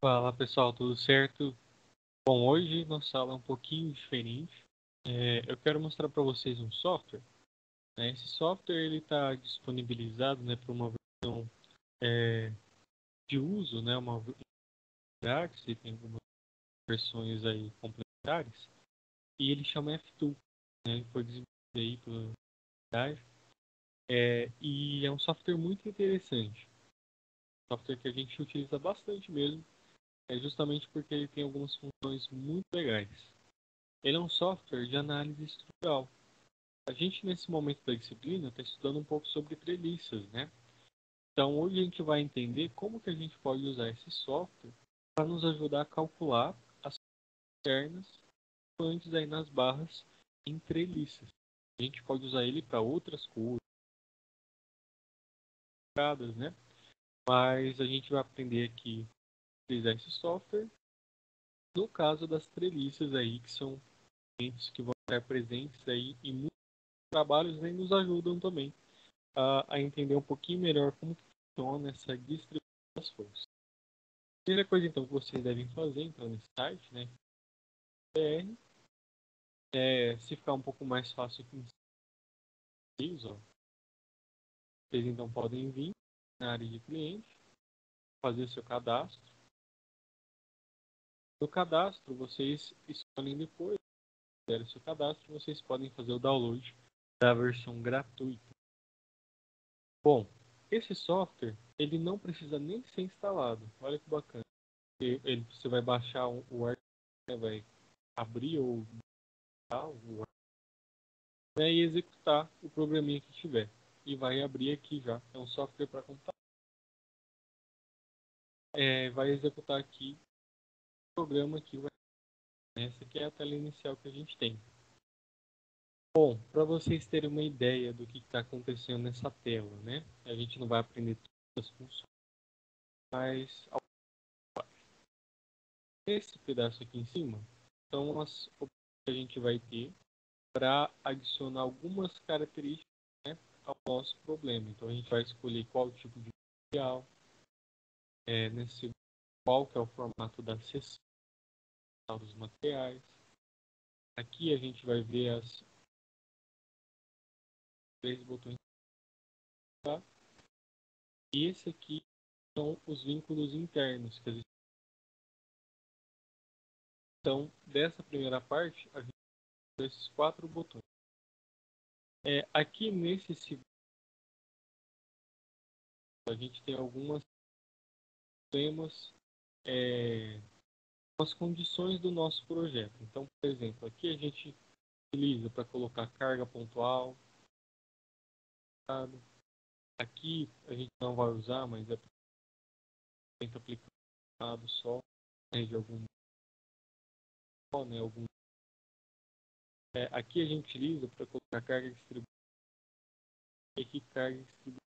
Fala pessoal, tudo certo? Bom, hoje nossa aula é um pouquinho diferente. Eu quero mostrar para vocês um software, né? Esse software ele está disponibilizado, né, para uma versão é, de uso, né, uma grátis e tem algumas versões aí complementares. E ele chama F2, né? Ele foi desenvolvido aí pela comunidade. E é um software muito interessante, software que a gente utiliza bastante mesmo, justamente porque ele tem algumas funções muito legais. Ele é um software de análise estrutural. A gente, nesse momento da disciplina, está estudando um pouco sobre treliças, né? Então, hoje a gente vai entender como que a gente pode usar esse software para nos ajudar a calcular as pernas antes aí nas barras em treliças. A gente pode usar ele para outras coisas, né? Mas a gente vai aprender aqui a utilizar esse software no caso das treliças aí, que são elementos que vão estar presentes aí em muitos trabalhos, né, e nos ajudam também a entender um pouquinho melhor como que funciona essa distribuição das forças. A primeira coisa então que vocês devem fazer então nesse site, né, se ficar um pouco mais fácil aqui em ó, vocês então podem vir na área de cliente, fazer o seu cadastro. No cadastro, vocês escolhem depois, o seu cadastro, vocês podem fazer o download da versão gratuita. Bom, esse software, ele não precisa nem ser instalado. Olha que bacana. Você vai baixar o arquivo, né, vai abrir ou o né, e executar o programinha que tiver. E vai abrir aqui já. É um software para computador. Vai executar aqui o programa que vai. Essa aqui é a tela inicial que a gente tem. Bom, para vocês terem uma ideia do que está acontecendo nessa tela, né? A gente não vai aprender todas as funções, mas esse pedaço aqui em cima são as opções que a gente vai ter para adicionar algumas características, né, ao nosso problema. Então a gente vai escolher qual tipo de material, qual que é o formato da seção dos materiais. Aqui a gente vai ver as três botões. Tá? E esse aqui são os vínculos internos. Então, dessa primeira parte, a gente tem esses quatro botões. Aqui nesse segundo, a gente tem algumas temas, as condições do nosso projeto. Então, por exemplo, aqui a gente utiliza para colocar carga pontual. Aqui a gente não vai usar, mas é para aplicado só, né, de algum, né, algum. Aqui a gente utiliza para colocar carga distribuída. Aqui carga distribuída.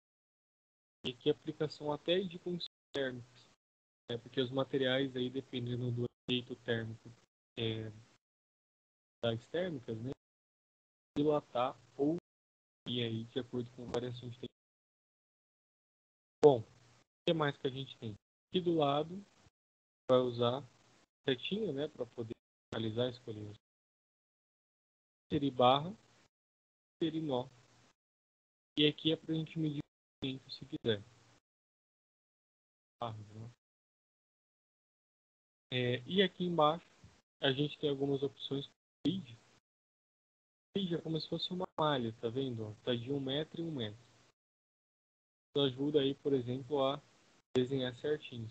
E aqui aplicação até de condições térmicas, né, porque os materiais aí dependendo do efeito térmico das térmicas, né, dilatar ou e aí de acordo com variações de temperatura. Bom, o que mais que a gente tem? Aqui do lado vai usar setinha, né, para poder realizar a escolha. Inserir barra, inserir nó. E aqui é para a gente medir o tempo se quiser. E aqui embaixo a gente tem algumas opções para grid. Grid é como se fosse uma malha, tá vendo? Está de 1 metro em 1 metro. Isso ajuda aí, por exemplo, a desenhar certinho.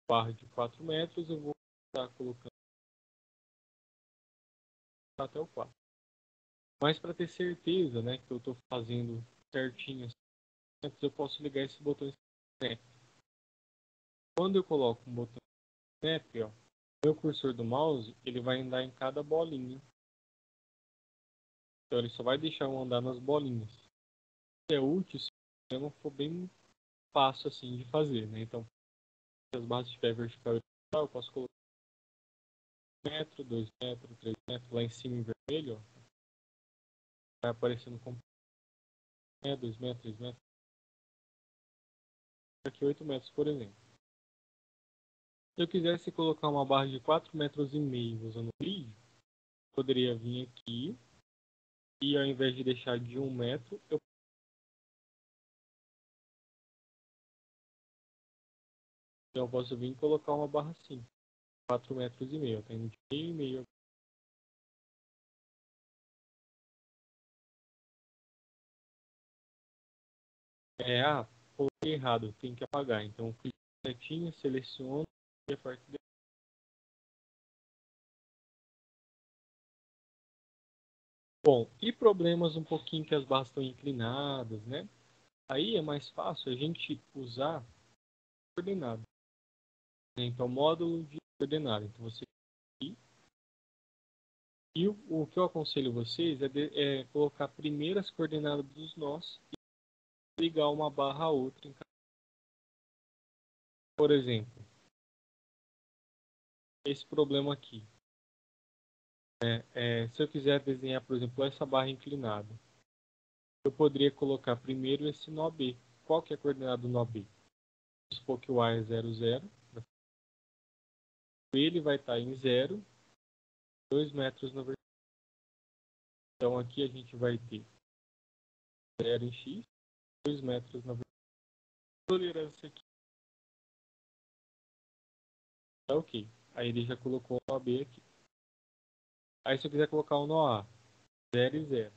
Barra de 4 metros, eu vou estar colocando até o 4. Mas para ter certeza, né, que eu estou fazendo certinho, eu posso ligar esse botão Snap. Quando eu coloco um botão Snap, ó, meu cursor do mouse ele vai andar em cada bolinha. Então ele só vai deixar eu andar nas bolinhas. Isso é útil se o sistema for bem fácil assim de fazer, né? Então, se as barras estiver vertical e horizontal, eu posso colocar 1 metro, 2 metros, 3 metros lá em cima em vermelho, ó, vai aparecendo como 2 metros, 3 metros. Aqui 8 metros, por exemplo. Se eu quisesse colocar uma barra de 4,5 metros usando o vídeo, poderia vir aqui e ao invés de deixar de 1 metro, eu posso vir e colocar uma barra assim, 4,5 metros. Tá indo de meio e meio. Coloquei errado, tem que apagar. Então, clico setinha, seleciono e a parte de... Bom, e problemas um pouquinho que as barras estão inclinadas, né? Aí é mais fácil a gente usar coordenada, né? Então, módulo de coordenada. Então, você e o que eu aconselho vocês é colocar primeiro as coordenadas dos nós e ligar uma barra a outra. Por exemplo, esse problema aqui. Se eu quiser desenhar, por exemplo, essa barra inclinada, eu poderia colocar primeiro esse nó B. Qual que é a coordenada do nó B? Vamos supor que o A é 0, 0. Ele vai estar em 0, 2 metros na vertical. Então aqui a gente vai ter 0 em X, 2 metros na vertical. Tolerância aqui. Tá ok. Aí ele já colocou o nó B aqui. Aí se eu quiser colocar o nó A, 0 e 0.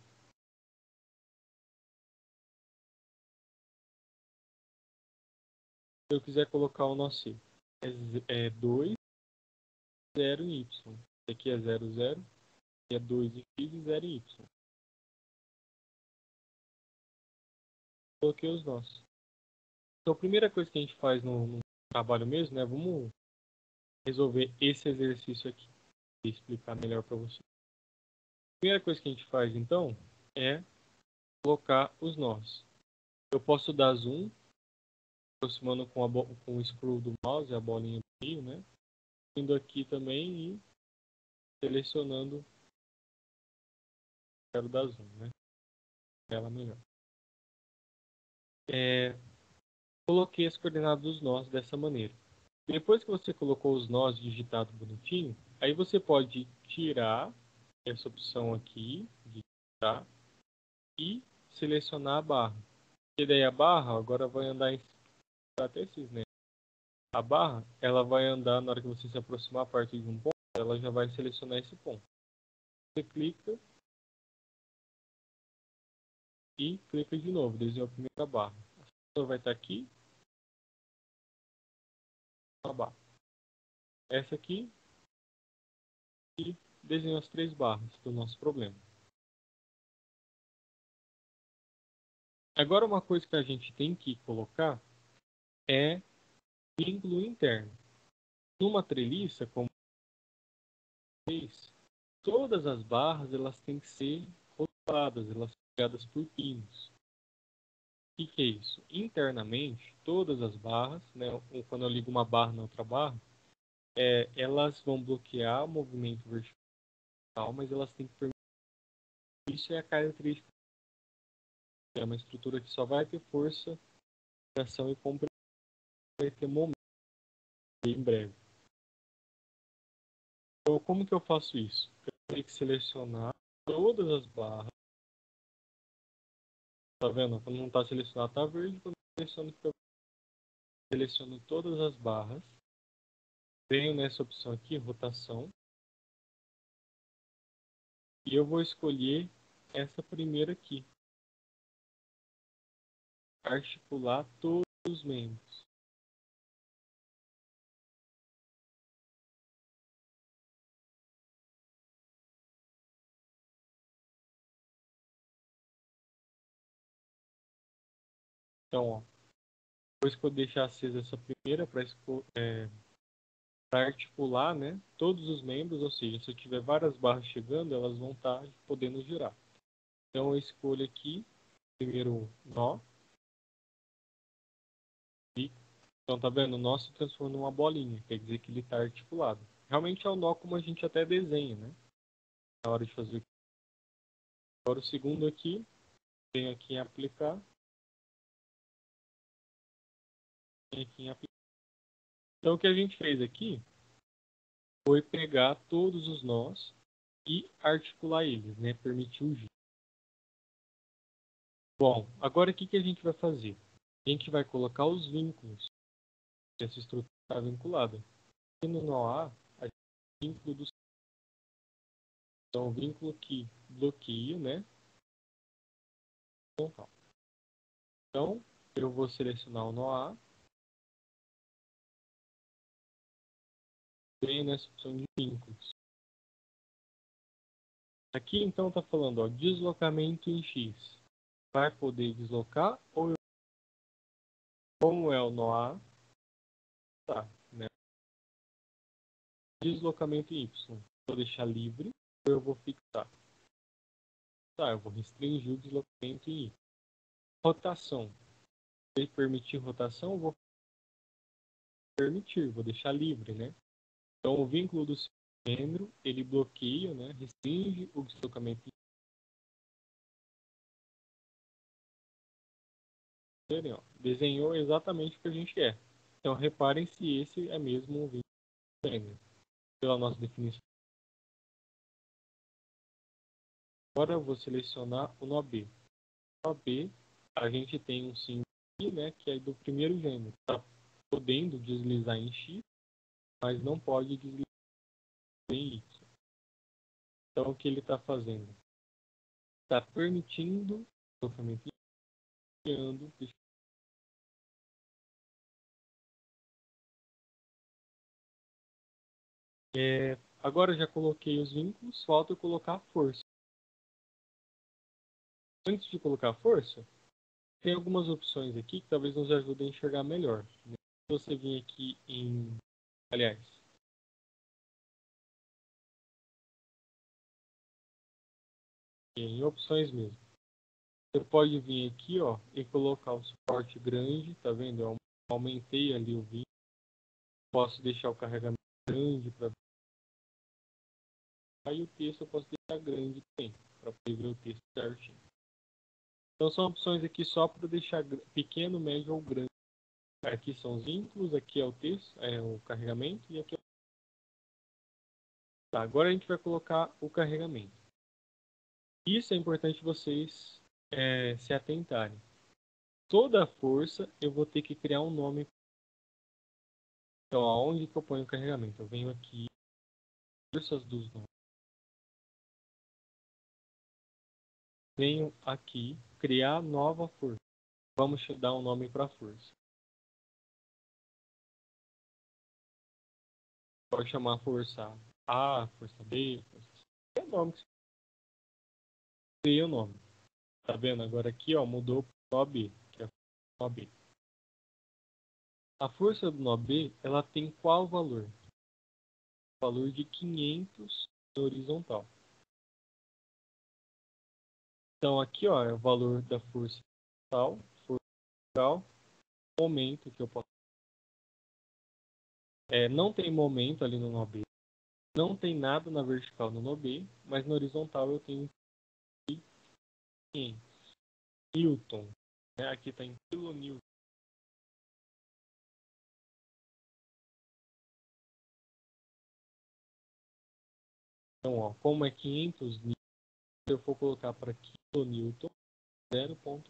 Se eu quiser colocar o nó C, é 2, 0 em Y. Aqui é 0, 0. Aqui é 2 em X e 0 em Y. Coloquei os nós. Então a primeira coisa que a gente faz no trabalho mesmo, né? Vamos resolver esse exercício aqui. Vou explicar melhor para você. A primeira coisa que a gente faz então é colocar os nós. Eu posso dar zoom, aproximando com o scroll do mouse, a bolinha do meio, né? Indo aqui também e selecionando, quero dar zoom, né? Ela melhor. Coloquei as coordenadas dos nós dessa maneira. Depois que você colocou os nós digitados bonitinho, aí você pode tirar essa opção aqui de digitar e selecionar a barra. E daí a barra agora vai andar em até esses, né? A barra, ela vai andar na hora que você se aproximar a partir de um ponto, ela já vai selecionar esse ponto. Você clica e clica de novo, desenha a primeira barra. A sua vai estar aqui, a barra. Essa aqui e desenha as 3 barras do nosso problema. Agora uma coisa que a gente tem que colocar é vínculo interno. Numa treliça, como fez, todas as barras elas têm que ser rotuladas, elas são criadas por pinos. O que é isso? Internamente, todas as barras, né, ou quando eu ligo uma barra na outra barra, elas vão bloquear o movimento vertical, mas elas têm que permitir. Isso é a característica. É uma estrutura que só vai ter força, tração e compressão, vai ter momento em breve. Então, como que eu faço isso? Eu tenho que selecionar todas as barras. Tá vendo? Quando não está selecionado, está verde. Quando seleciono, fica... Seleciono todas as barras. Venho nessa opção aqui, rotação. E eu vou escolher essa primeira aqui. Articular todos os membros. Então, ó, depois que eu deixar acesa essa primeira para articular, né, todos os membros, ou seja, se eu tiver várias barras chegando, elas vão estar podendo girar. Então eu escolho aqui, primeiro nó. Então tá vendo? O nó se transforma numa bolinha, quer dizer que ele está articulado. Realmente é o nó como a gente até desenha, né? Na hora de fazer. Agora o segundo aqui, venho aqui em aplicar. Venho aqui em aplicar. Então, o que a gente fez aqui foi pegar todos os nós e articular eles, né? Permitir o giro. Bom, agora o que a gente vai fazer? A gente vai colocar os vínculos dessa estrutura está vinculada. E no nó A, a gente tem vínculo do então, o vínculo que bloqueia, né? Então, eu vou selecionar o nó A, venho nessa opção de vínculos. Aqui, então, está falando, ó, deslocamento em X. Vai poder deslocar ou como é o nó A, tá, né? Deslocamento em Y. Vou deixar livre ou eu vou fixar. Tá, eu vou restringir o deslocamento em Y. Rotação. Se permitir rotação, eu vou permitir, vou deixar livre, né? Então, o vínculo do cilindro, ele bloqueia, né? Restringe o deslocamento em Y. Ó, desenhou exatamente o que a gente quer. Então, reparem se esse é mesmo um vínculo do cilindro. Pela nossa definição. Agora eu vou selecionar o nó B. No nó B, a gente tem um símbolo aqui, né? Que é do primeiro gênero. Está podendo deslizar em X, mas não pode deslizar em Y. Então, o que ele está fazendo? Está permitindo o deslocamento criando. Agora já coloquei os vínculos, falta eu colocar a força. Antes de colocar a força, tem algumas opções aqui que talvez nos ajudem a enxergar melhor, né? Se você vir aqui aliás, em opções mesmo. Você pode vir aqui, ó, e colocar o suporte grande, tá vendo? Eu aumentei ali o vínculo. Posso deixar o carregamento grande para aí o texto eu posso deixar grande também, para poder ver o texto certinho. Então são opções aqui só para deixar pequeno, médio ou grande. Aqui são os vínculos, aqui é o texto, é o carregamento e aqui é o... Tá, agora a gente vai colocar o carregamento. Isso é importante vocês se atentarem. Toda a força eu vou ter que criar um nome. Então, aonde que eu ponho o carregamento? Eu venho aqui, forças dos nomes. Venho aqui, criar nova força. Vamos dar um nome para a força. Pode chamar força A, força B, força C. É o nome que você cria o nome. Tá vendo? Agora aqui, ó, mudou para o nó B, que é o nó B. A força do nó B, ela tem qual valor? Valor de 500 na horizontal. Então aqui, ó, é o valor da força horizontal, momento que eu posso. Não tem momento ali no nó B. Não tem nada na vertical no nó B, mas na horizontal eu tenho 500 Newton. Né? Aqui está em kilonewton. Então, ó, como é 500 Newton, se eu for colocar para kilonewton, 0,1.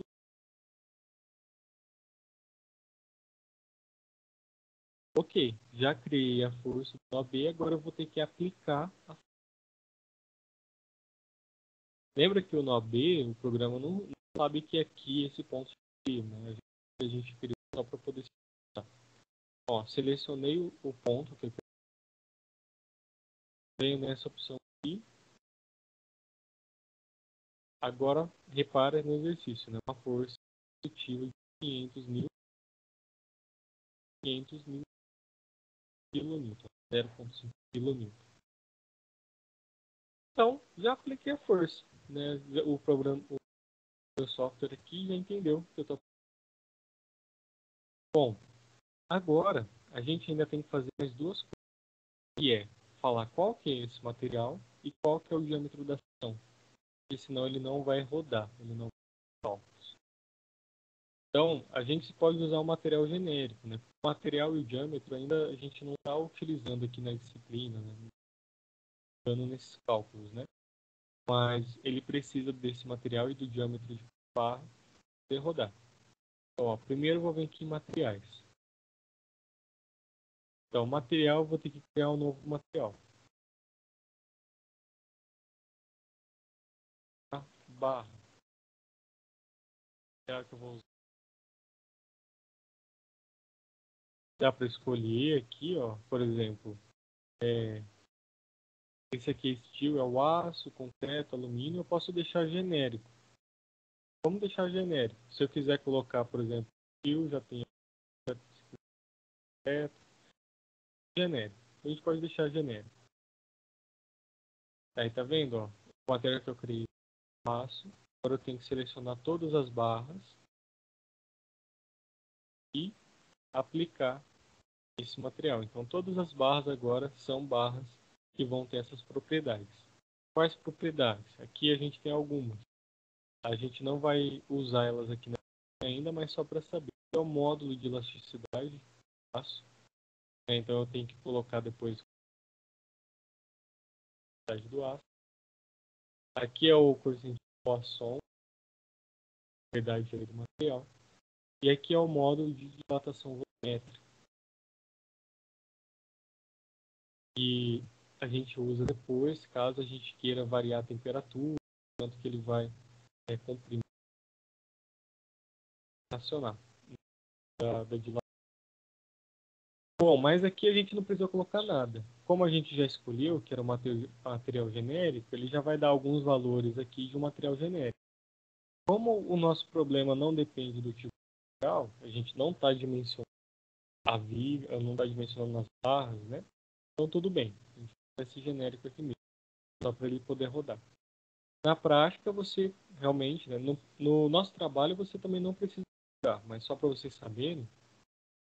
Ok, já criei a força do nó B, agora eu vou ter que aplicar a... Lembra que o nó B, o programa não sabe que aqui esse ponto é, né? A gente criou só para poder... Ó, selecionei o ponto que eu venho nessa opção aqui. Agora, repara no exercício, né? Uma força positiva de 500 mil quilonewton, 0,5 quilonewton. Então, já apliquei a força, né? O programa, o meu software aqui já entendeu que eu tô... Bom, agora a gente ainda tem que fazer mais duas coisas, que é falar qual que é esse material e qual que é o diâmetro da seção, porque senão ele não vai rodar, ele não vai... Então, a gente pode usar o material genérico, né? O material e o diâmetro ainda a gente não está utilizando aqui na disciplina, né? Dando nesses cálculos, né? Mas ele precisa desse material e do diâmetro de barra para poder rodar. Então, ó, primeiro eu vou vir aqui em materiais. Então, material, eu vou ter que criar um novo material. Tá? Barra. Será que eu vou usar? Dá para escolher aqui, ó, por exemplo, esse aqui é steel, é o aço, concreto, alumínio, eu posso deixar genérico. Vamos deixar genérico. Se eu quiser colocar, por exemplo, steel, já tem concreto, genérico. A gente pode deixar genérico. Aí tá vendo, ó, o material que eu criei é aço. Agora eu tenho que selecionar todas as barras e aplicar esse material. Então todas as barras agora são barras que vão ter essas propriedades. Quais propriedades? Aqui a gente tem algumas. A gente não vai usar elas aqui ainda, mas só para saber. É o módulo de elasticidade do aço. Então eu tenho que colocar depois a elasticidade do aço. Aqui é o coeficiente de Poisson, propriedade do material. E aqui é o módulo de dilatação volumétrica. E a gente usa depois, caso a gente queira variar a temperatura, tanto que ele vai comprimir, acionar da dilatação. Bom, mas aqui a gente não precisa colocar nada. Como a gente já escolheu que era um material genérico, ele já vai dar alguns valores aqui de um material genérico. Como o nosso problema não depende do tipo de material, a gente não está dimensionando a viga, não está dimensionando as barras, né? Então tudo bem, a gente vai esse genérico aqui mesmo, só para ele poder rodar. Na prática, você realmente, né, no nosso trabalho, você também não precisa colocar, mas só para vocês saberem,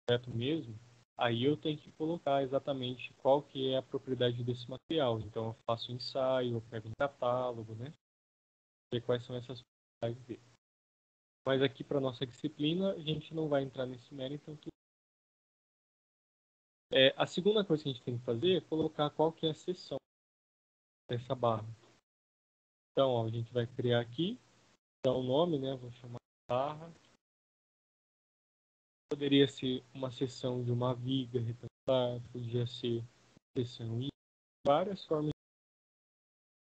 certo mesmo, aí eu tenho que colocar exatamente qual que é a propriedade desse material. Então eu faço um ensaio, eu pego um catálogo, né? Ver quais são essas propriedades dele. Mas aqui para nossa disciplina a gente não vai entrar nesse mérito. Então a segunda coisa que a gente tem que fazer é colocar qual que é a seção dessa barra. Então ó, a gente vai criar aqui, dar o nome, né? Vou chamar barra. Poderia ser uma seção de uma viga retangular, podia ser seção em várias formas.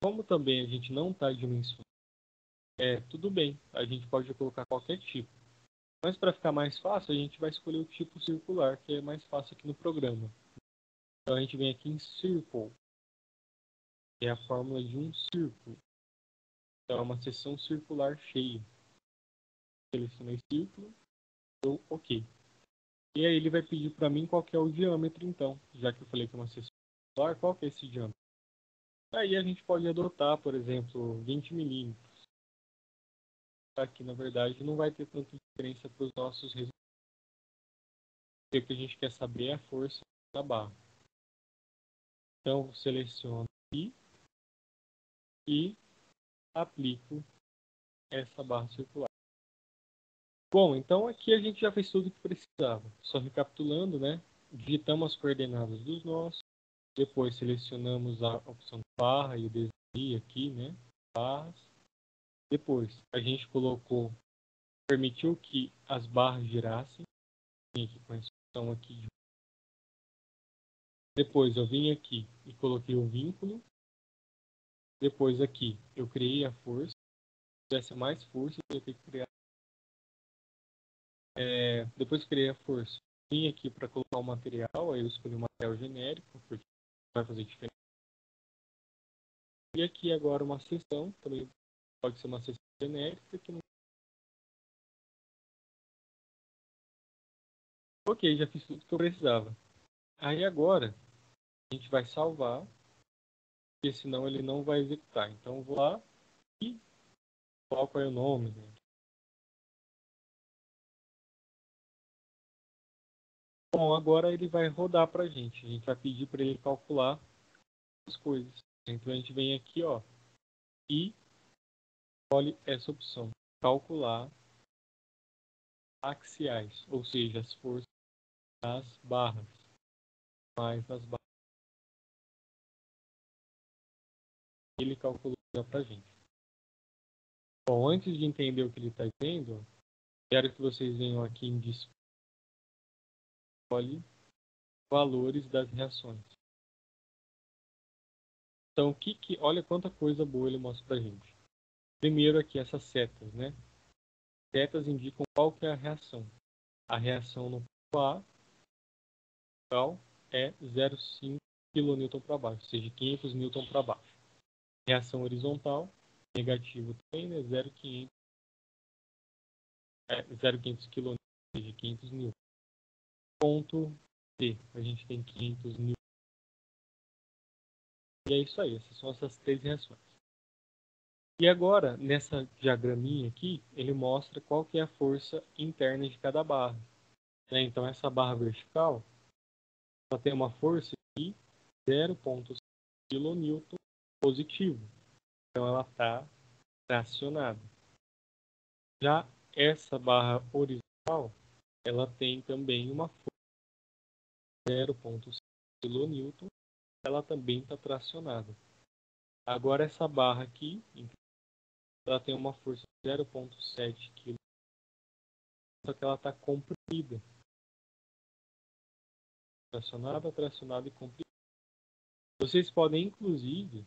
Como também a gente não está dimensionando, tudo bem, a gente pode colocar qualquer tipo. Mas para ficar mais fácil, a gente vai escolher o tipo circular, que é mais fácil aqui no programa. Então a gente vem aqui em Circle, que é a fórmula de um círculo. Então é uma seção circular cheia. Selecionei círculo, dou OK. E aí ele vai pedir para mim qual que é o diâmetro então, já que eu falei que é uma seção circular, qual que é esse diâmetro? Aí a gente pode adotar, por exemplo, 20 milímetros. Aqui, na verdade, não vai ter tanta diferença para os nossos resultados. O que a gente quer saber é a força da barra. Então, eu seleciono aqui e aplico essa barra circular. Bom, então aqui a gente já fez tudo o que precisava. Só recapitulando, né? Digitamos as coordenadas dos nossos. Depois selecionamos a opção barra e o desenho aqui, né? Barras. Depois a gente permitiu que as barras girassem. Aqui com a instrução aqui. Depois eu vim aqui e coloquei o vínculo. Depois aqui eu criei a força. Se tivesse mais força, eu ia ter que criar. Depois que criei a força, vim aqui para colocar o material. Aí eu escolhi o material genérico, porque vai fazer diferença. E aqui agora uma seção, também pode ser uma seção genérica. Que não... Ok, já fiz tudo que eu precisava. Aí agora a gente vai salvar, porque senão ele não vai executar. Então eu vou lá e coloco aí o nome, né? Bom, agora ele vai rodar para a gente. A gente vai pedir para ele calcular as coisas. Então a gente vem aqui, ó, e escolhe essa opção, calcular axiais, ou seja, as forças das barras, mais as barras. Ele calculou para a gente. Bom, antes de entender o que ele está dizendo, quero que vocês venham aqui em escolhe valores das reações. Então, olha quanta coisa boa ele mostra para a gente. Primeiro aqui essas setas, né? Setas indicam qual que é a reação. A reação no ponto A é 0,5 kN para baixo, ou seja, 500 N para baixo. Reação horizontal, negativo também, né? 0,500 kN, ou seja, 500 N. Ponto C, a gente tem 500 N. E é isso aí, essas são essas três reações. E agora, nessa diagraminha aqui, ele mostra qual que é a força interna de cada barra. Né? Então, essa barra vertical, ela tem uma força de 0,5 kN positivo. Então, ela está tracionada. Já essa barra horizontal, ela tem também uma força de 0,5 kN, ela também está tracionada. Agora, essa barra aqui, ela tem uma força de 0,7 kN, só que ela está comprimida. Tracionada e comprimida. Vocês podem, inclusive,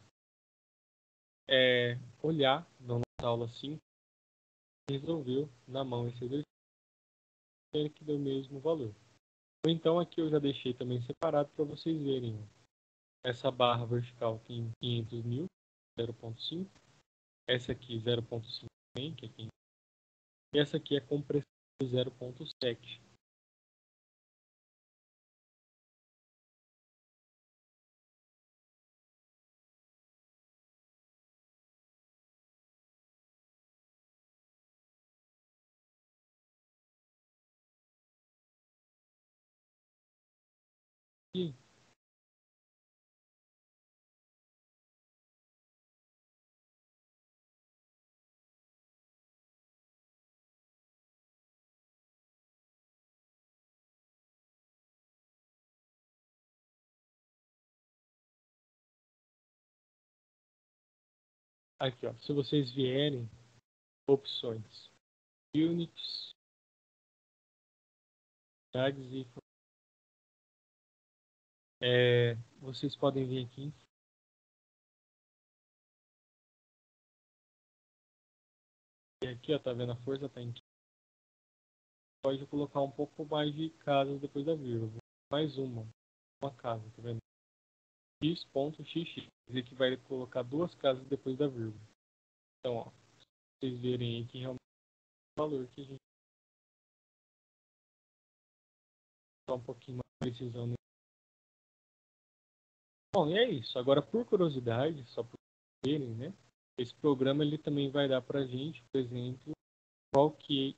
olhar na nossa aula 5, resolveu na mão esse exercício, que deu o mesmo valor. Ou então aqui eu já deixei também separado para vocês verem. Essa barra vertical tem 500 mil, 0,5. Essa aqui 0,5 também, que é 500. E essa aqui é compressão de 0,7. E aqui, ó, se vocês vierem, opções, units, unidades e vocês podem vir aqui. E aqui, ó, tá vendo a força tá em 15. Pode colocar um pouco mais de casas depois da vírgula. Mais uma casa, tá vendo? x.xx. Aqui vai colocar duas casas depois da vírgula. Então, ó, vocês verem aí que realmente é o valor que a gente está um pouquinho mais precisando. Bom, e é isso. Agora, por curiosidade, só para verem, né? Esse programa ele também vai dar para a gente, por exemplo, qual que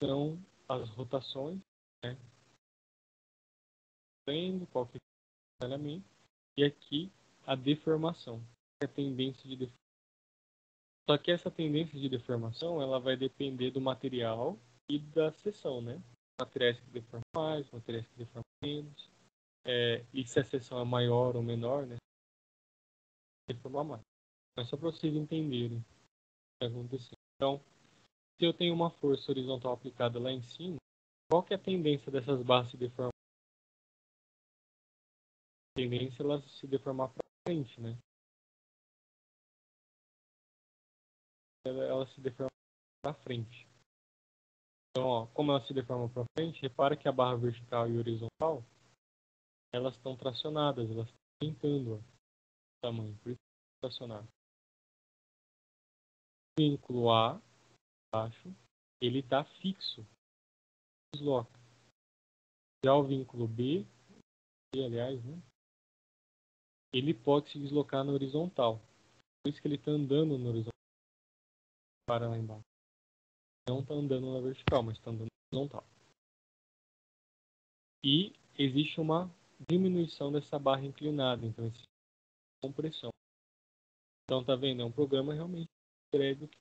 são as rotações, né? Qual que é o detalhamento. E aqui a deformação, a tendência de deformação. Só que essa tendência de deformação ela vai depender do material e da seção, né? Materiais que deformam mais, materiais que deformam menos. E se a seção é maior ou menor, né? Deformar mais. Mas só para vocês entenderem o que está acontecendo. Então, se eu tenho uma força horizontal aplicada lá em cima, qual que é a tendência dessas barras se deformar? A tendência é ela se deformar para frente, né? Ela se deforma para frente. Então, ó, como ela se deforma para frente, repara que a barra vertical e horizontal, elas estão tracionadas, elas estão aumentando o tamanho, por isso que tracionado. O vínculo A, baixo, ele está fixo, desloca. Já o vínculo B, aliás, né, ele pode se deslocar na horizontal. Por isso que ele está andando no horizontal, para lá embaixo. Não está andando na vertical, mas está andando na horizontal. E existe uma diminuição dessa barra inclinada, então existe compressão. Então, tá vendo? É um programa realmente prévio que